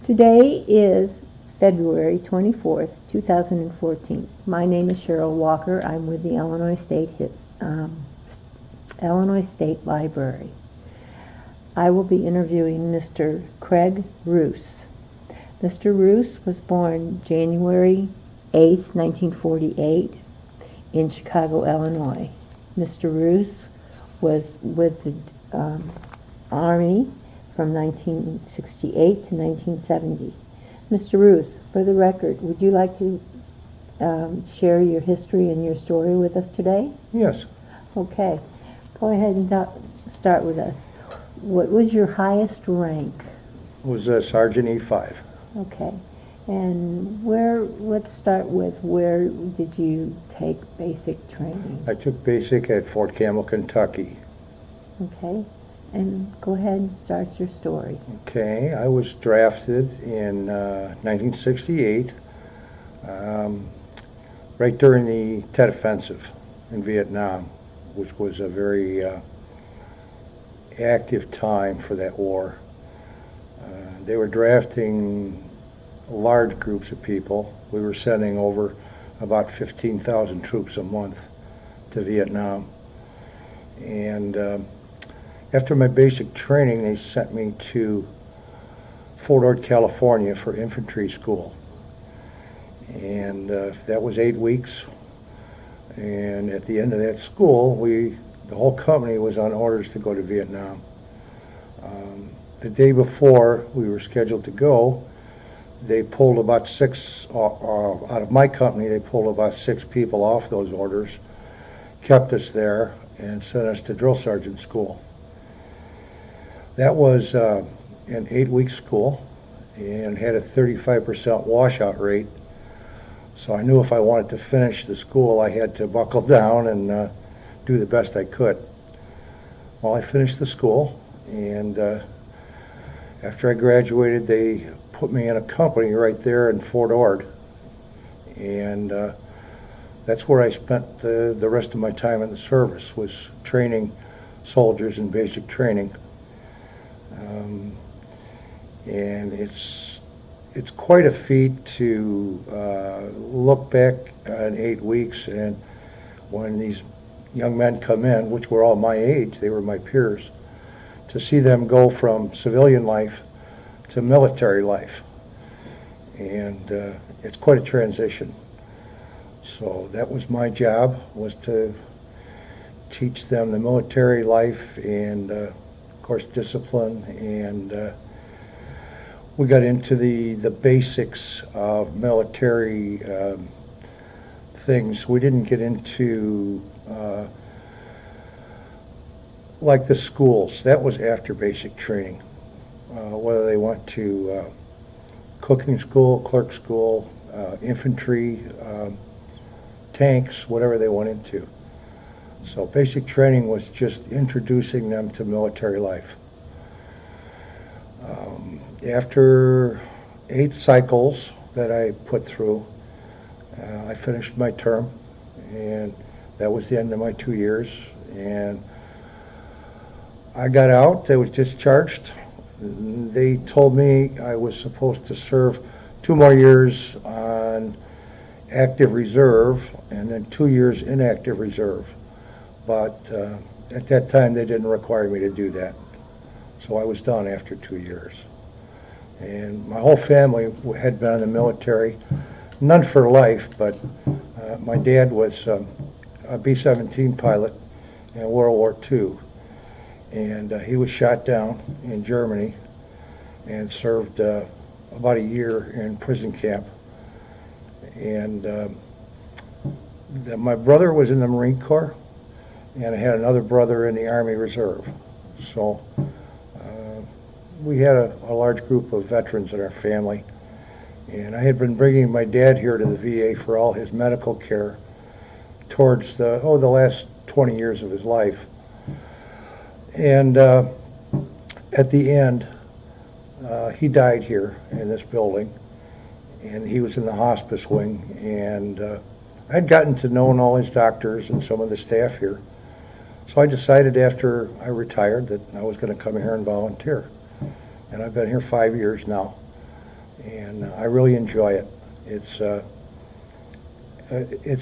Today is February 24th, 2014. My name is Cheryl Walker. I'm with the Illinois State Library. I will be interviewing Mr. Craig Roos. Mr. Roos was born January 8th, 1948 in Chicago, Illinois. Mr. Roos was with the Army from 1968 to 1970. Mr. Roos, for the record, would you like to share your history and your story with us today? Yes. Okay. Go ahead and start with us. What was your highest rank? It was Sergeant E5. Okay. And let's start with where did you take basic training? I took basic at Fort Campbell, Kentucky. Okay. And go ahead and start your story. Okay. I was drafted in 1968, right during the Tet Offensive in Vietnam, which was a very active time for that war. They were drafting large groups of people. We were sending over about 15,000 troops a month to Vietnam. And after my basic training, they sent me to Fort Ord, California for infantry school. And that was 8 weeks. And at the end of that school, the whole company was on orders to go to Vietnam. The day before we were scheduled to go, they pulled about out of my company, they pulled about 6 people off those orders, kept us there, and sent us to drill sergeant school. That was an 8-week school and had a 35% washout rate. So I knew if I wanted to finish the school, I had to buckle down and do the best I could. Well, I finished the school, and after I graduated, they put me in a company right there in Fort Ord, and that's where I spent the rest of my time in the service, was training soldiers in basic training. And it's quite a feat to look back on 8 weeks, and when these young men come in, which were all my age, they were my peers, to see them go from civilian life to military life. And it's quite a transition. So that was my job, was to teach them the military life and of course discipline, and we got into the basics of military things. We didn't get into like the schools. That was after basic training, whether they went to cooking school, clerk school, infantry, tanks, whatever they went into. So basic training was just introducing them to military life. After 8 cycles that I put through, I finished my term, and that was the end of my 2 years. And I got out. I was discharged. They told me I was supposed to serve 2 more years on active reserve and then 2 years inactive reserve. But at that time, they didn't require me to do that. So I was done after 2 years. And my whole family had been in the military, none for life, but my dad was a B-17 pilot in World War II. And he was shot down in Germany and served about a year in prison camp. And my brother was in the Marine Corps, and I had another brother in the Army Reserve. So we had a large group of veterans in our family. And I had been bringing my dad here to the VA for all his medical care towards the last 20 years of his life. And at the end, he died here in this building, and he was in the hospice wing. And I'd gotten to know all his doctors and some of the staff here. So I decided after I retired that I was going to come here and volunteer. And I've been here 5 years now. and I really enjoy it. It's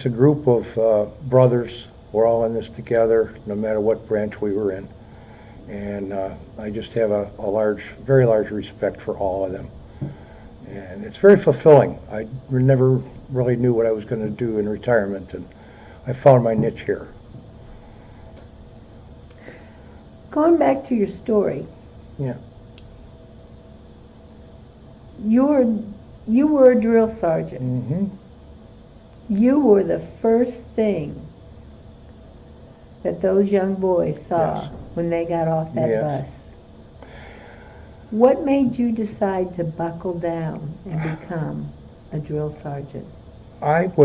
a group of brothers. We're all in this together, no matter what branch we were in, and I just have a very large respect for all of them. And it's very fulfilling. I never really knew what I was going to do in retirement, and I found my niche here. Going back to your story. Yeah. You were a drill sergeant. Mm-hmm. You were the first thing that those young boys saw Yes. when they got off that Yes. bus. What made you decide to buckle down and become a drill sergeant? It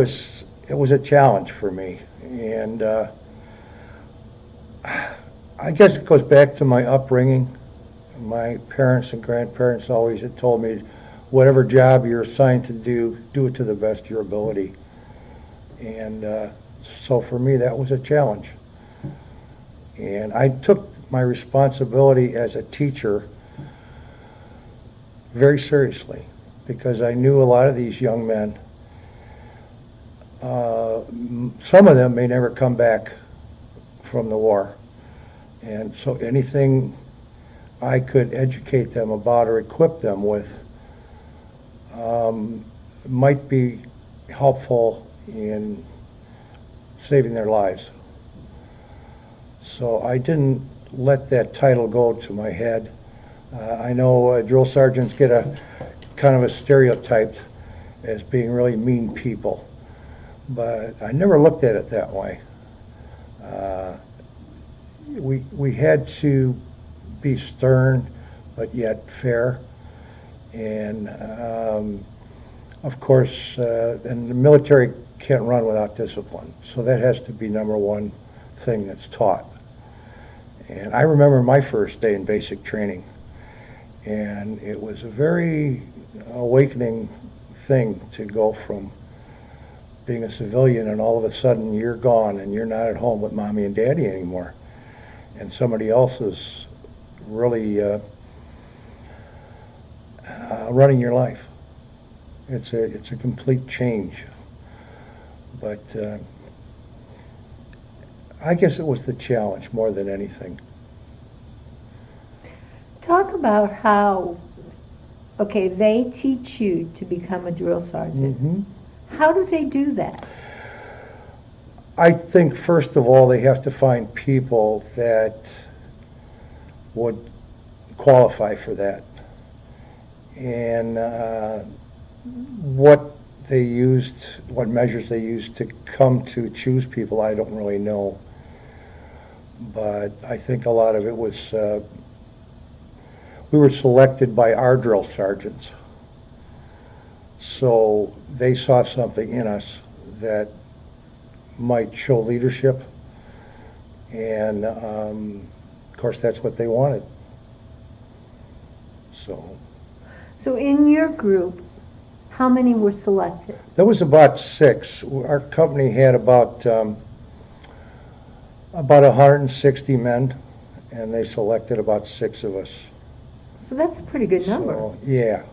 was a challenge for me, and I guess it goes back to my upbringing. My parents and grandparents always had told me, whatever job you're assigned to do it to the best of your ability. And so for me, that was a challenge. And I took my responsibility as a teacher very seriously, because I knew a lot of these young men, some of them may never come back from the war. And so anything I could educate them about or equip them with might be helpful in saving their lives. So I didn't let that title go to my head. I know drill sergeants get a kind of a stereotyped as being really mean people, but I never looked at it that way. We had to be stern, but yet fair, and of course, and the military can't run without discipline, so that has to be number one thing that's taught. And I remember my first day in basic training, and it was a very awakening thing to go from being a civilian and all of a sudden you're gone and you're not at home with mommy and daddy anymore, and somebody else is really running your life. It's a complete change. But I guess it was the challenge more than anything. Talk about how, okay, they teach you to become a drill sergeant. Mm-hmm. How do they do that? I think first of all they have to find people that would qualify for that. And what measures they used to come to choose people, I don't really know. But I think a lot of it was, we were selected by our drill sergeants. So they saw something in us that might show leadership, and of course that's what they wanted. So in your group, how many were selected? There was about 6. Our company had about 160 men, and they selected about 6 of us. So that's a pretty good number. So, yeah.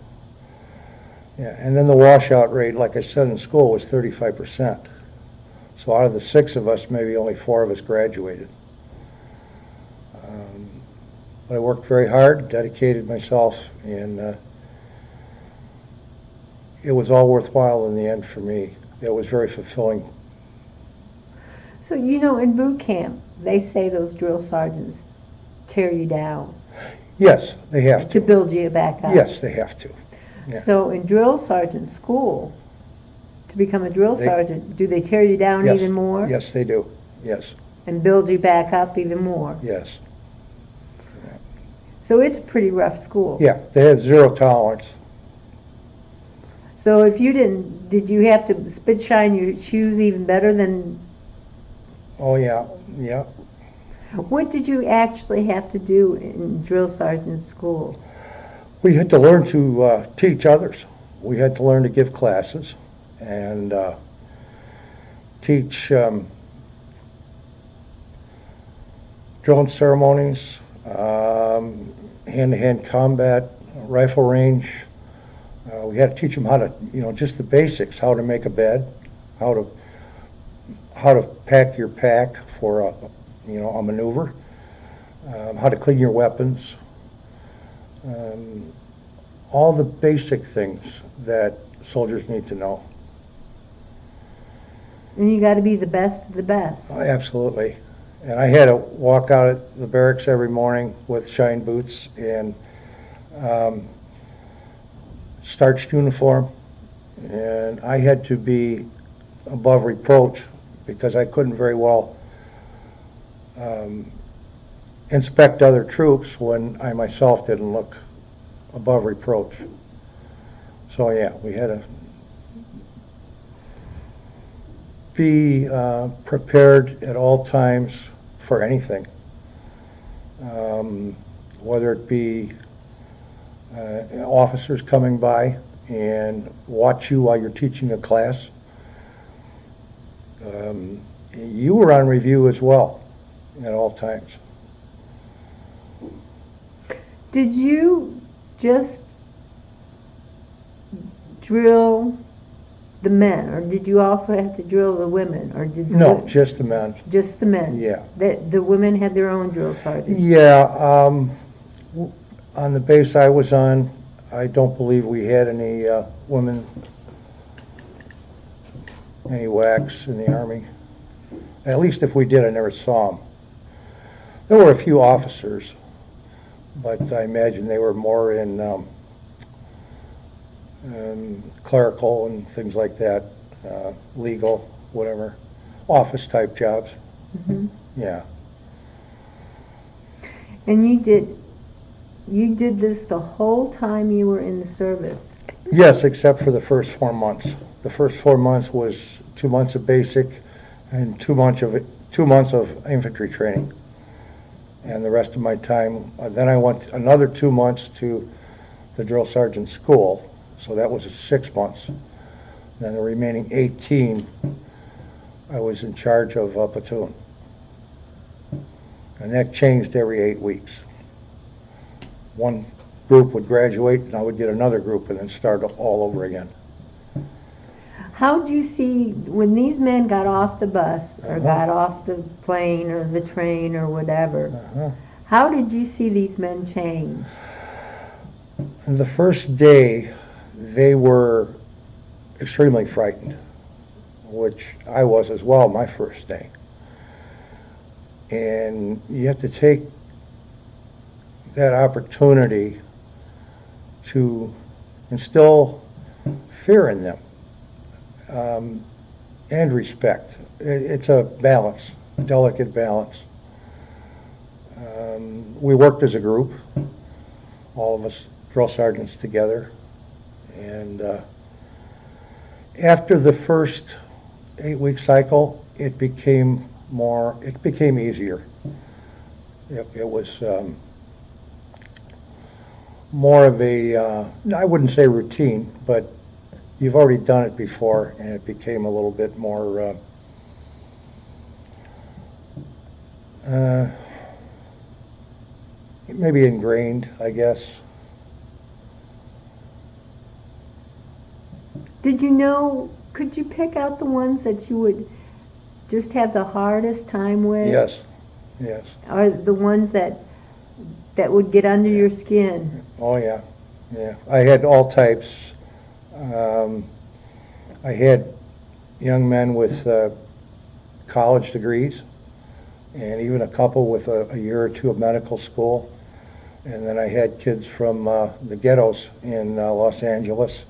And then the washout rate, like I said in school, was 35%. So out of the 6 of us, maybe only 4 of us graduated. But I worked very hard, dedicated myself, and it was all worthwhile in the end for me. It was very fulfilling. So, you know, in boot camp, they say those drill sergeants tear you down. Yes, they have to. To build you back up. Yes, they have to. Yeah. So in drill sergeant school, to become a drill sergeant, do they tear you down Yes. even more? Yes, they do. Yes. And build you back up even more? Yes. So it's a pretty rough school. Yeah, they had 0 tolerance. So if you did you have to spit shine your shoes even better than? Oh yeah, yeah. What did you actually have to do in drill sergeant school? We had to learn to teach others. We had to learn to give classes and teach drilling ceremonies, hand-to-hand combat, rifle range, We had to teach them how to, just the basics, how to make a bed, how to pack your pack for a maneuver, how to clean your weapons, all the basic things that soldiers need to know. And you got to be the best of the best. Oh, absolutely. And I had to walk out of the barracks every morning with shine boots and starched uniform, and I had to be above reproach because I couldn't very well inspect other troops when I myself didn't look above reproach. So yeah, we had to be prepared at all times for anything, whether it be officers coming by and watch you while you're teaching a class. You were on review as well at all times. Did you just drill the men, or did you also have to drill the women, or did No, just the men. Just the men. Yeah. The women had their own drill sergeants. Yeah. On the base I was on, I don't believe we had any women, any WACs in the Army. At least if we did, I never saw them. There were a few officers, but I imagine they were more in clerical and things like that, legal, whatever, office type jobs. Mm-hmm. Yeah. And you did this the whole time you were in the service? Yes, except for the first 4 months. The first 4 months was 2 months of basic and 2 months of infantry training. And the rest of my time, then I went another 2 months to the drill sergeant school, so that was 6 months. Then the remaining 18, I was in charge of a platoon. And that changed every 8 weeks. One group would graduate, and I would get another group and then start all over again. How do you see, when these men got off the bus, or got off the plane, or the train, or whatever, how did you see these men change? And the first day, they were extremely frightened, which I was as well my first day. And you have to take that opportunity to instill fear in them, and respect. It's a balance, a delicate balance. We worked as a group, all of us drill sergeants together, and after the first 8-week cycle, it became easier. It was more of a, I wouldn't say routine, but you've already done it before, and it became a little bit more maybe ingrained, I guess. Could you pick out the ones that you would just have the hardest time with? Yes. Or the ones that would get under your skin? Oh yeah. I had all types. I had young men with college degrees, and even a couple with a year or two of medical school. And then I had kids from the ghettos in Los Angeles,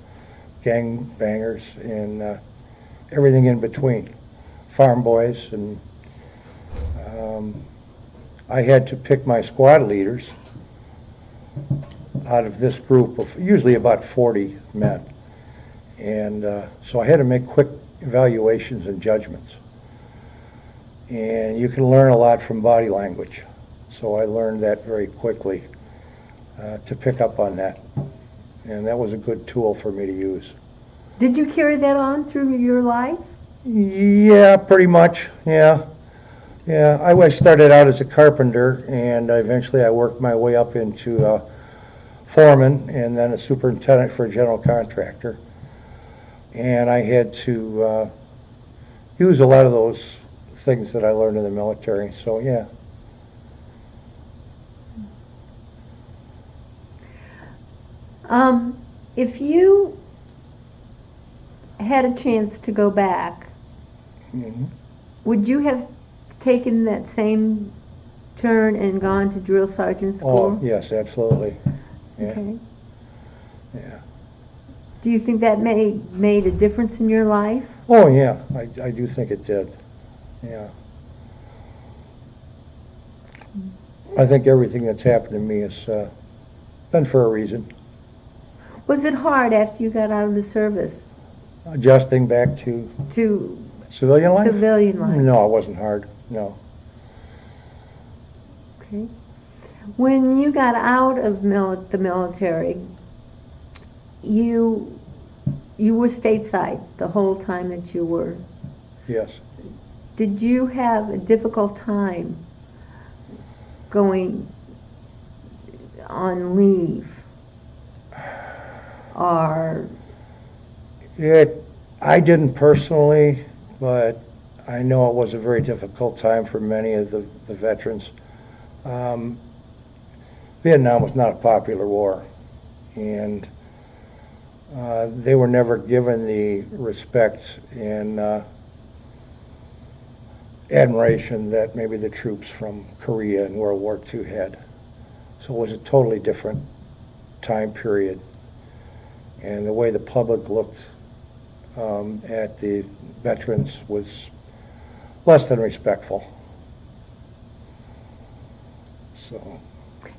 gang bangers, and everything in between, farm boys. And I had to pick my squad leaders out of this group of usually about 40 men. And so I had to make quick evaluations and judgments. And you can learn a lot from body language. So I learned that very quickly to pick up on that. And that was a good tool for me to use. Did you carry that on through your life? Yeah, pretty much, yeah. I started out as a carpenter, and eventually I worked my way up into foreman and then a superintendent for a general contractor. And I had to use a lot of those things that I learned in the military. So yeah. If you had a chance to go back, Mm-hmm. would you have taken that same turn and gone to drill sergeant school? Oh, yes, absolutely. Yeah. Okay. Yeah. Do you think that made a difference in your life? Oh, yeah, I do think it did. Yeah. I think everything that's happened to me has been for a reason. Was it hard after you got out of the service Adjusting back to to civilian life? civilian life? No, it wasn't hard. No. Okay. When you got out of the military, you were stateside the whole time that you were. Yes. Did you have a difficult time going on leave? Or I didn't personally, but I know it was a very difficult time for many of the veterans. Vietnam was not a popular war, and they were never given the respect and admiration that maybe the troops from Korea and World War II had. So it was a totally different time period. And the way the public looked at the veterans was less than respectful. So.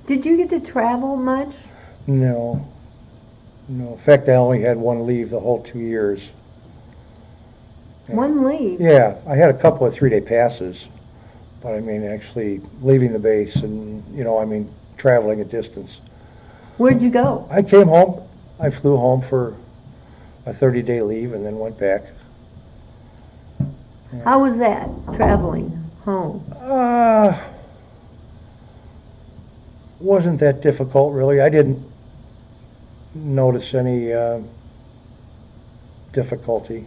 did you get to travel much? No. No. In fact, I only had one leave the whole 2 years. One leave? Yeah, I had a couple of 3-day passes, but I mean actually leaving the base and, traveling a distance. Where'd you go? I came home. I flew home for a 30-day leave and then went back. Yeah. How was that, traveling home? Wasn't that difficult, really. I didn't notice any difficulty.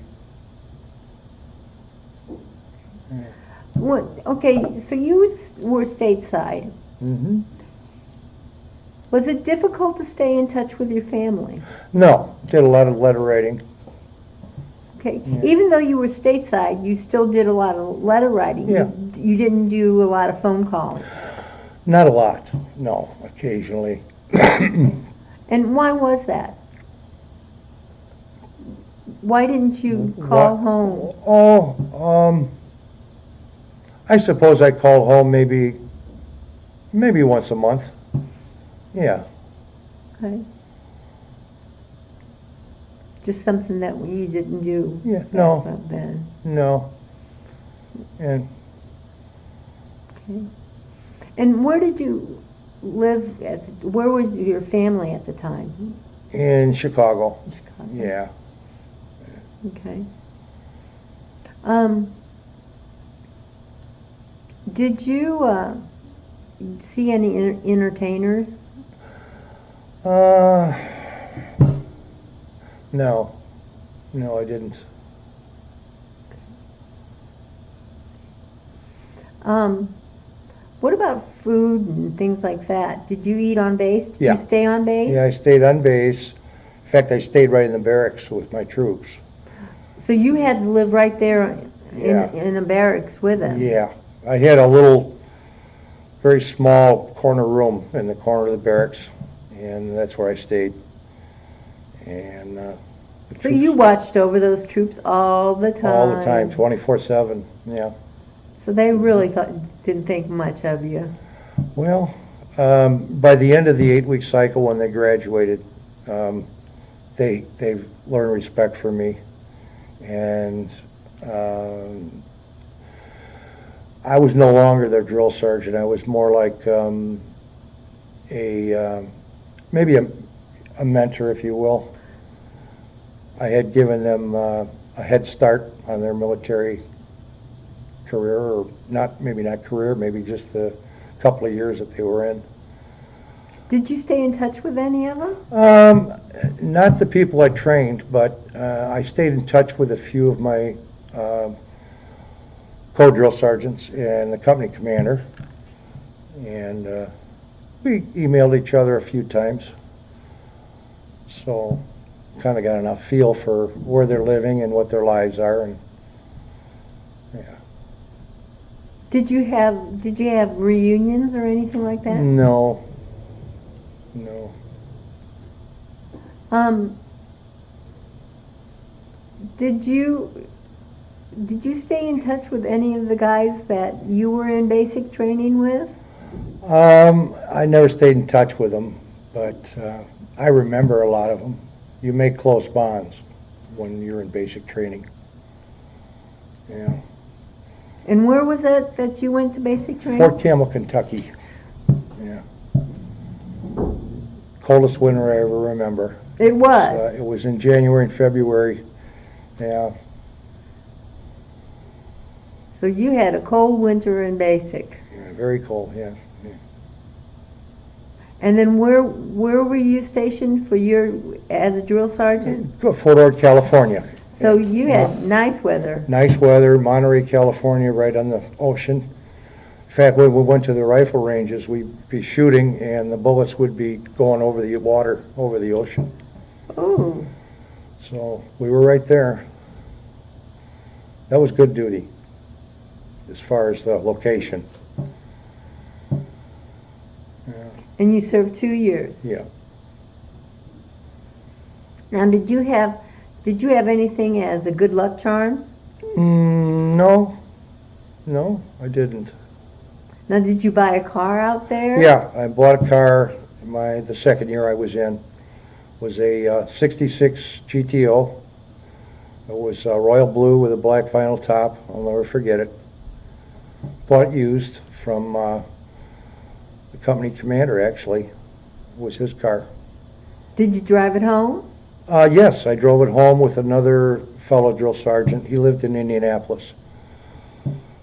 Yeah. What? Okay, so you were stateside. Mm-hmm. Was it difficult to stay in touch with your family? No, did a lot of letter writing. Okay, Yeah. even though you were stateside, you still did a lot of letter writing. Yeah. You didn't do a lot of phone calling. Not a lot, no, occasionally. And why was that? Why didn't you call home? Oh, I suppose I called home maybe once a month. Yeah. Okay. Just something that you didn't do. Yeah. No. Back then. No. And. Okay. And where did you live? Where was your family at the time? In Chicago. In Chicago. Yeah. Okay. Did you see any entertainers? No. No, I didn't. What about food and things like that? Did you eat on base? Did Yeah. you stay on base? Yeah, I stayed on base. In fact, I stayed right in the barracks with my troops. So you had to live right there Yeah. in a barracks with them? Yeah. I had a little, very small corner room in the corner of the barracks, and that's where I stayed. And so you watched over those troops all the time? all the time, 24/7. Yeah. So they really didn't think much of you? Well, by the end of the 8-week cycle, when they graduated, they learned respect for me, and I was no longer their drill sergeant. I was more like maybe a mentor, if you will. I had given them a head start on their military career, or maybe not career, maybe just the couple of years that they were in. Did you stay in touch with any of them? Not the people I trained, but I stayed in touch with a few of my co-drill sergeants and the company commander, and we emailed each other a few times, so kind of got enough feel for where they're living and what their lives are, and yeah. Did you have reunions or anything like that? No. Did you stay in touch with any of the guys that you were in basic training with? I never stayed in touch with them, but I remember a lot of them. You make close bonds when you're in basic training. Yeah. And where was it that you went to basic training? Fort Campbell, Kentucky. Yeah. Coldest winter I ever remember. It was. It was in January and February. Yeah. So you had a cold winter in basic. Yeah, very cold. Yeah. And then where were you stationed as a drill sergeant? Fort Ord, California. So you had nice weather. Nice weather, Monterey, California, right on the ocean. In fact, when we went to the rifle ranges, we'd be shooting and the bullets would be going over the water, over the ocean. Oh. So we were right there. That was good duty as far as the location. And you served 2 years. Yeah. Now, did you have anything as a good luck charm? No, I didn't. Now, did you buy a car out there? Yeah, I bought a car. The second year I was in was a '66 GTO. It was royal blue with a black vinyl top. I'll never forget it. Bought it used from the company commander, actually. It was his car. Did you drive it home? Yes, I drove it home with another fellow drill sergeant. He lived in Indianapolis.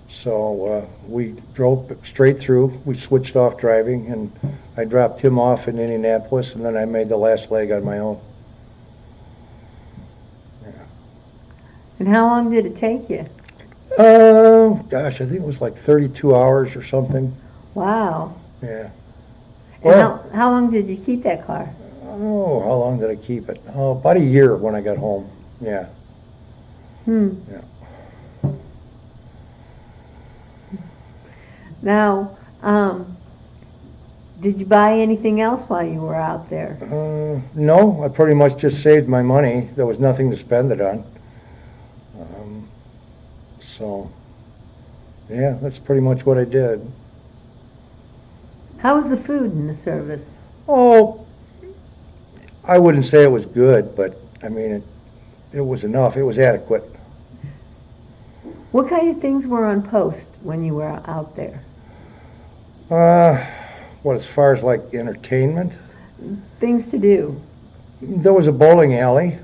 So we drove straight through. We switched off driving, and I dropped him off in Indianapolis, and then I made the last leg on my own. Yeah. And how long did it take you? Gosh, I think it was like 32 hours or something. Wow. Yeah. And well, how long did you keep that car? Oh, how long did I keep it? Oh, about a year when I got home. Yeah. Yeah. Now, did you buy anything else while you were out there? No, I pretty much just saved my money. There was nothing to spend it on. So, yeah, that's pretty much what I did. How was the food in the service? Oh, I wouldn't say it was good, but I mean, it was enough. It was adequate. What kind of things were on post when you were out there? What, as far as like entertainment? Things to do. There was a bowling alley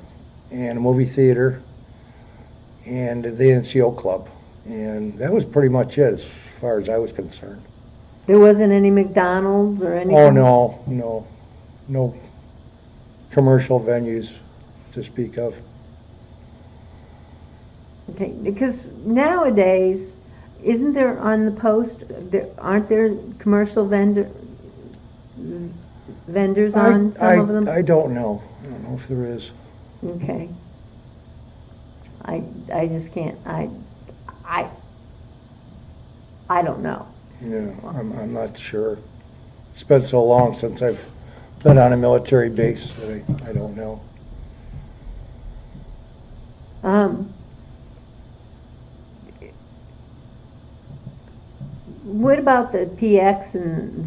and a movie theater and the NCO club, and that was pretty much it as far as I was concerned. There wasn't any McDonald's or anything? Oh, no commercial venues to speak of. Okay, because nowadays, isn't there on the post, aren't there commercial vendors on some of them? I don't know. I don't know if there is. Okay. I just can't, I don't know. Yeah, I'm not sure. It's been so long since I've been on a military base that I don't know. What about the PX and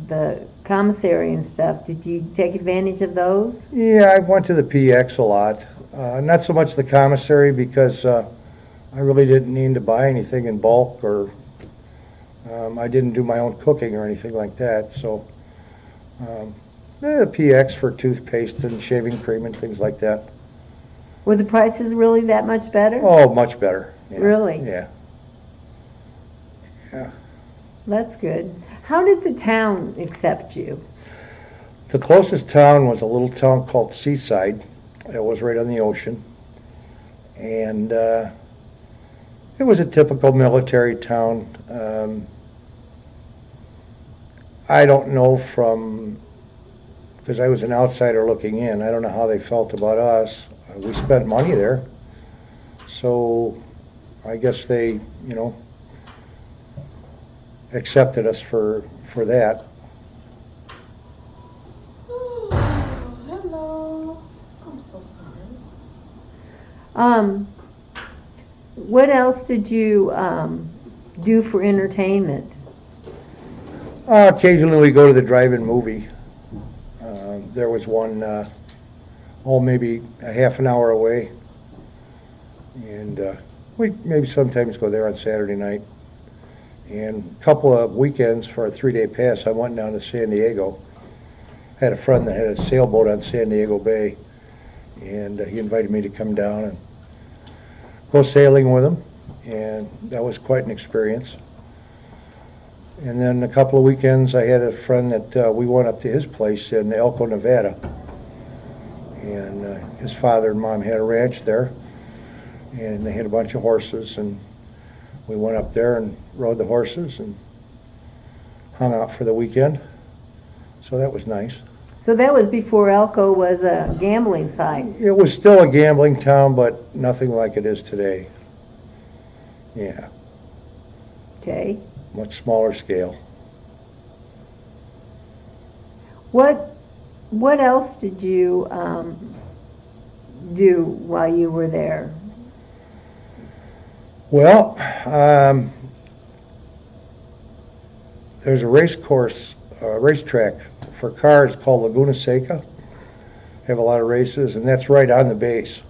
the commissary and stuff? Did you take advantage of those? Yeah, I went to the PX a lot. Not so much the commissary because I really didn't need to buy anything in bulk, or I didn't do my own cooking or anything like that. So the PX for toothpaste and shaving cream and things like that. Were the prices really that much better? Oh, much better. Yeah. Really? Yeah. That's good. How did the town accept you? The closest town was a little town called Seaside. It was right on the ocean. And it was a typical military town. I don't know because I was an outsider looking in, I don't know how they felt about us. We spent money there. So I guess they, accepted us for that. Hello. I'm so sorry. What else did you do for entertainment? Occasionally we go to the drive-in movie. There was one, maybe a half an hour away. And we maybe sometimes go there on Saturday night. And a couple of weekends for a 3-day pass, I went down to San Diego. I had a friend that had a sailboat on San Diego Bay, and he invited me to come down and go sailing with him, and that was quite an experience. And then a couple of weekends, I had a friend that we went up to his place in Elko, Nevada, and his father and mom had a ranch there, and they had a bunch of horses, and we went up there and rode the horses and hung out for the weekend. So that was nice. So that was before Elko was a gambling site. It was still a gambling town, but nothing like it is today. Yeah. Okay. Much smaller scale. What else did you do while you were there? Well, there's a racetrack for cars called Laguna Seca. Have a lot of races, and that's right on the base.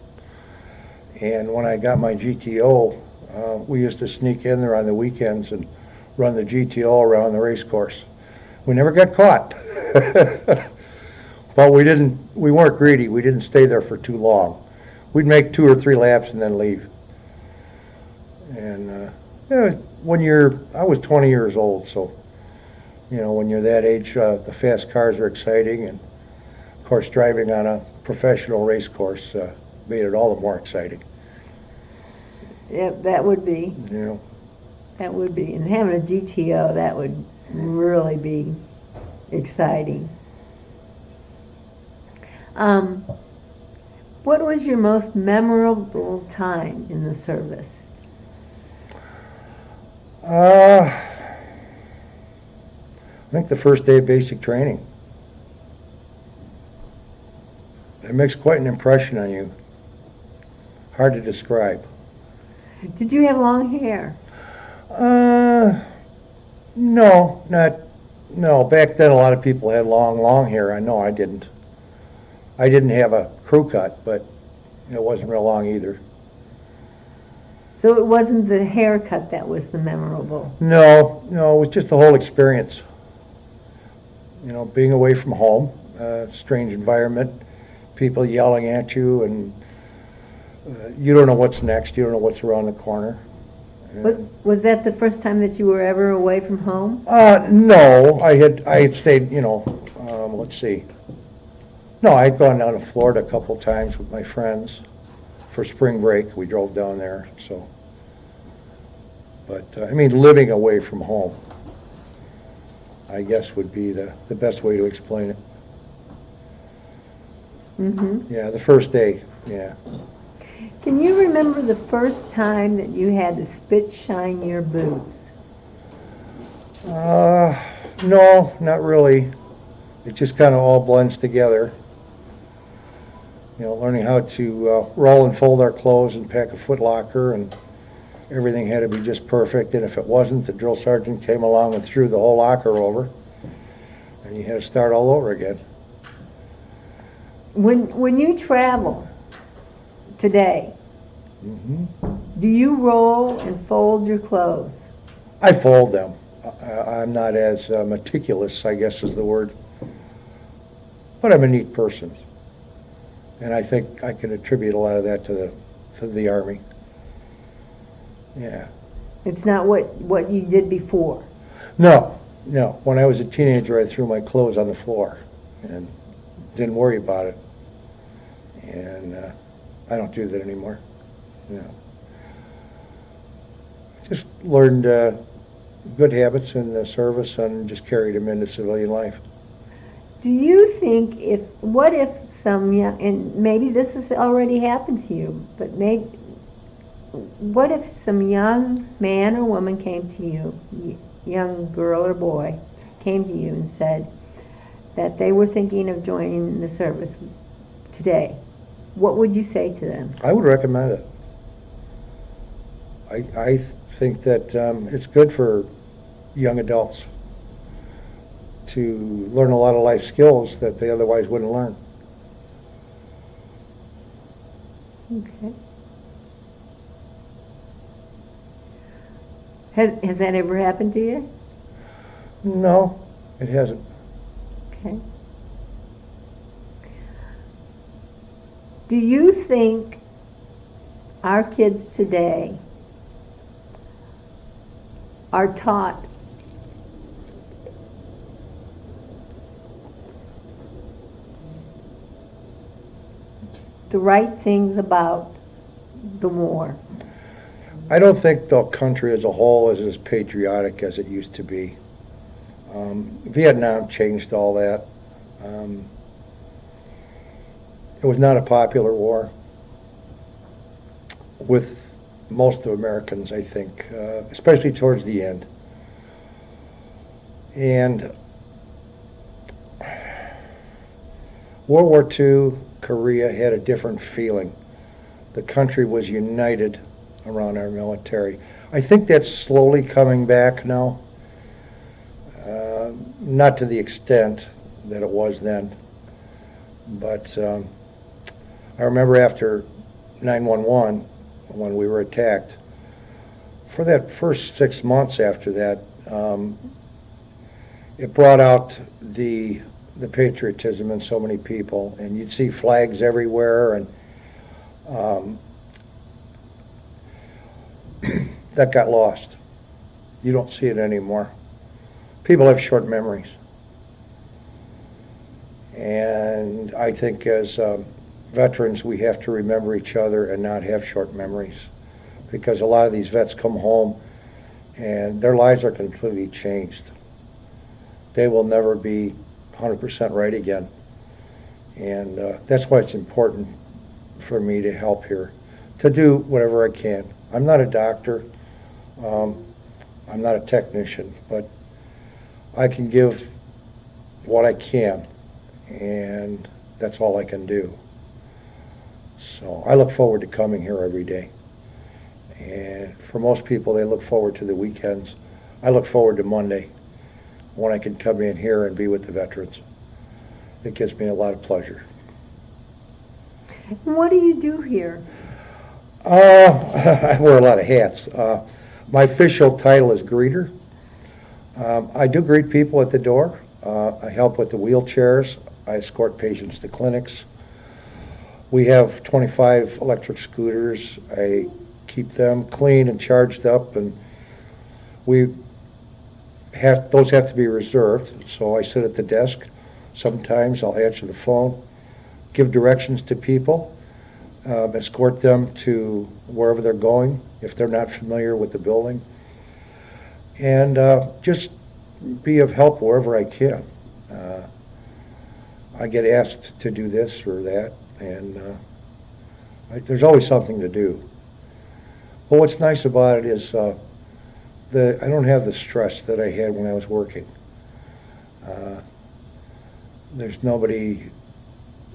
And when I got my GTO, we used to sneak in there on the weekends and run the GTO around the race course. We never got caught. But we weren't greedy. We didn't stay there for too long. We'd make 2 or 3 laps and then leave. And I was 20 years old, so when you're that age, the fast cars are exciting, and of course driving on a professional race course made it all the more exciting. Yeah, that would be. That would be, and having a GTO, that would really be exciting. What was your most memorable time in the service? I think the first day of basic training. It makes quite an impression on you. Hard to describe. Did you have long hair? No. Back then a lot of people had long hair. I know I didn't. I didn't have a crew cut, but it wasn't real long either. So it wasn't the haircut that was the memorable? No, it was just the whole experience. Being away from home, strange environment, people yelling at you, and you don't know what's next, you don't know what's around the corner. Was that the first time that you were ever away from home? No, I had stayed, let's see. No, I'd gone down to Florida a couple times with my friends for spring break. We drove down there, so. But, living away from home, I guess would be the best way to explain it. Mm-hmm. Yeah, the first day, yeah. Can you remember the first time that you had to spit shine your boots? No, not really. It just kind of all blends together. Learning how to roll and fold our clothes and pack a foot locker, and everything had to be just perfect. And if it wasn't, the drill sergeant came along and threw the whole locker over, and you had to start all over again. When you travel today, Mm-hmm. do you roll and fold your clothes? I fold them. I'm not as meticulous, I guess is the word. But I'm a neat person. And I think I can attribute a lot of that to the Army. Yeah. It's not what you did before? No. When I was a teenager, I threw my clothes on the floor. and didn't worry about it. And I don't do that anymore. You know, just learned good habits in the service and just carried them into civilian life. Do you think what if some young, and maybe this has already happened to you, but what if some young man or woman came to you, young girl or boy, came to you and said that they were thinking of joining the service today? What would you say to them? I would recommend it. I think that it's good for young adults to learn a lot of life skills that they otherwise wouldn't learn. Okay. Has that ever happened to you? No, it hasn't. Okay. Do you think our kids today are taught the right things about the war? I don't think the country as a whole is as patriotic as it used to be. Vietnam changed all that. It was not a popular war with most of Americans, I think, especially towards the end. And World War II, Korea had a different feeling. The country was united around our military. I think that's slowly coming back now. Not to the extent that it was then. But I remember after 9/11, when we were attacked, for that first 6 months after that, it brought out the patriotism in so many people, and you'd see flags everywhere, and that got lost. You don't see it anymore. People have short memories, and I think as veterans we have to remember each other and not have short memories, because a lot of these vets come home and their lives are completely changed. They will never be 100% right again, and that's why it's important for me to help here, to do whatever I can. I'm not a doctor, I'm not a technician, but I can give what I can, and that's all I can do. So I look forward to coming here every day. And for most people, they look forward to the weekends. I look forward to Monday, when I can come in here and be with the veterans. It gives me a lot of pleasure. What do you do here? I wear a lot of hats. My official title is greeter. I do greet people at the door. I help with the wheelchairs. I escort patients to clinics. We have 25 electric scooters. I keep them clean and charged up, and those have to be reserved. So I sit at the desk. Sometimes I'll answer the phone, give directions to people, escort them to wherever they're going if they're not familiar with the building, and just be of help wherever I can. I get asked to do this or that, and there's always something to do. But what's nice about it is I don't have the stress that I had when I was working. There's nobody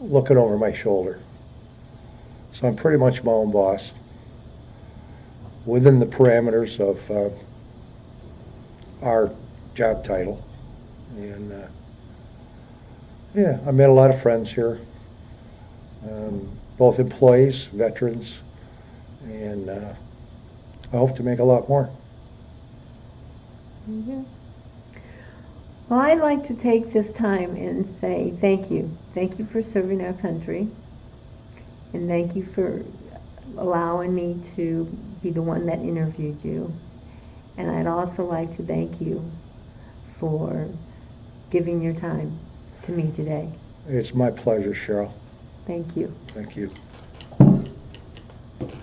looking over my shoulder. So I'm pretty much my own boss within the parameters of our job title. And yeah, I met a lot of friends here, both employees, veterans, and I hope to make a lot more. Mm-hmm. Well, I'd like to take this time and say thank you. Thank you for serving our country, and thank you for allowing me to be the one that interviewed you. And I'd also like to thank you for giving your time to me today. It's my pleasure, Cheryl. Thank you. Thank you.